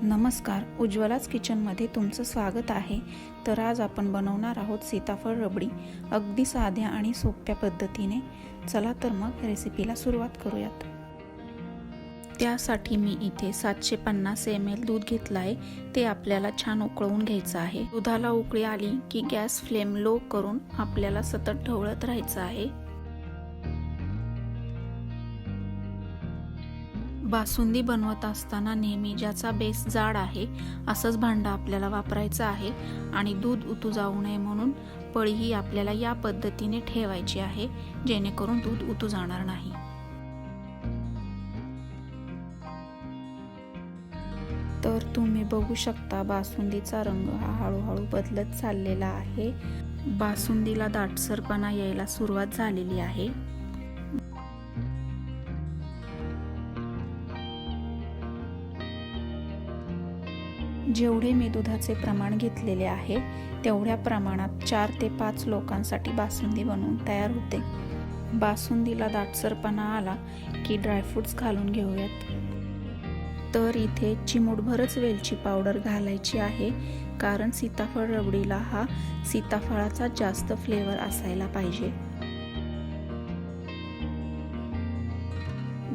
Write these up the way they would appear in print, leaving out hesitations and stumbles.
नमस्कार, उज्ज्वलाच किचनमध्ये तुमचं स्वागत आहे। तर आज आपण बनवणार आहोत सीताफळ रबडी अगदी साध्या आणि सोप्या पद्धतीने। चला तर मग रेसिपीला सुरुवात करूयात। त्यासाठी मी इथे 750 ml दूध घेतलं आहे। ते आपल्याला छान उकळवून घ्यायचं आहे। दुधाला उकळी आली की गॅस फ्लेम लो करून आपल्याला सतत ढवळत राहायचं आहे। बासुंदी बनवत असताना नेहमी ज्याचा बेस जाड आहे असंच भांडं आपल्याला वापरायचं आहे आणि दूध उतू जाऊ नये म्हणून पळीही आपल्याला या पद्धतीने ठेवायची आहे, जेणेकरून दूध उतू जाणार नाही। तर तुम्ही बघू शकता बासुंदीचा रंग हा हळूहळू बदलत चाललेला आहे। बासुंदीला दाटसरपणा यायला सुरुवात झालेली आहे। जेवढे मी दुधाचे प्रमाण घेतलेले आहे तेवढ्या प्रमाणात 4 ते 5 लोकांसाठी बासुंदी बनवून तयार होते। बासुंदीला दाटसरपणा आला की ड्रायफ्रुट्स घालून घेऊयात। तर इथे चिमूटभरच वेलची पावडर घालायची आहे, कारण सीताफळ रबडीला हा सीताफळाचा जास्त फ्लेवर असायला पाहिजे।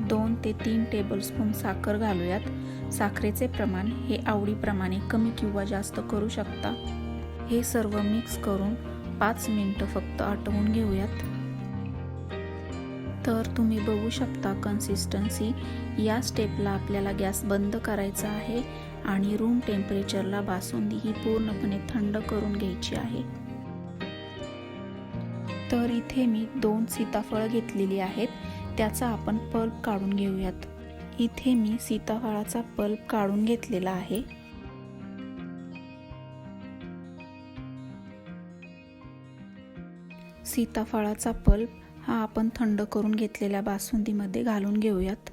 2 ते 3 टेबलस्पून साखर घालूयात। साखरेचे प्रमाण हे आवडीप्रमाणे कमी किंवा जास्त करू शकता। हे सर्व मिक्स करून 5 मिनिटं फक्त आटवून घेऊयात। तर तुम्ही बघू शकता कन्सिस्टन्सी। या स्टेपला आपल्याला गॅस बंद करायचा आहे आणि रूम टेम्परेचरला बासुंदी ही पूर्णपणे थंड करून घ्यायची आहे। तर इथे मी 2 सीताफळ घेतलेली आहेत, त्याचा आपण पल्प काढून घेऊयात। इथे मी सीताफळाचा पल्प काढून घेतलेला आहे। सीताफळाचा पल्प हा आपण थंड करून घेतलेल्या बासुंदीमध्ये घालून घेऊयात।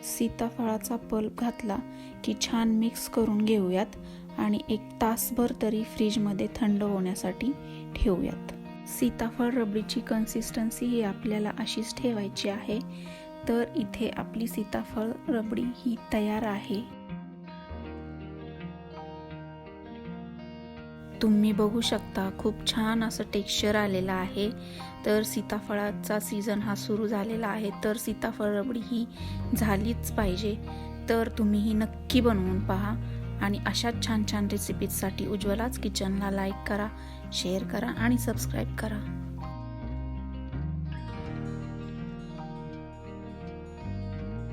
सीताफळाचा पल्प घातला की छान मिक्स करून घेऊयात आणि 1 तासभर तरी फ्रीजमध्ये थंड होण्यासाठी ठेवूयात। सीताफळ रबडीची कन्सिस्टन्सी ही आपल्याला अशीच ठेवायची आहे। तर इथे आपली सीताफळ रबडी ही तयार आहे। तुम्ही बघू शकता खूप छान असं टेक्स्चर आलेलं आहे। तर सीताफळाचा सीझन हा सुरू झालेला आहे, तर सीताफळ रबडी ही झालीच पाहिजे। तर तुम्ही ही नक्की बनवून पहा आणि अशाच छान छान रेसिपीजसाठी उज्ज्वलाच किचनला लाईक करा, शेअर करा आणि सबस्क्राईब करा।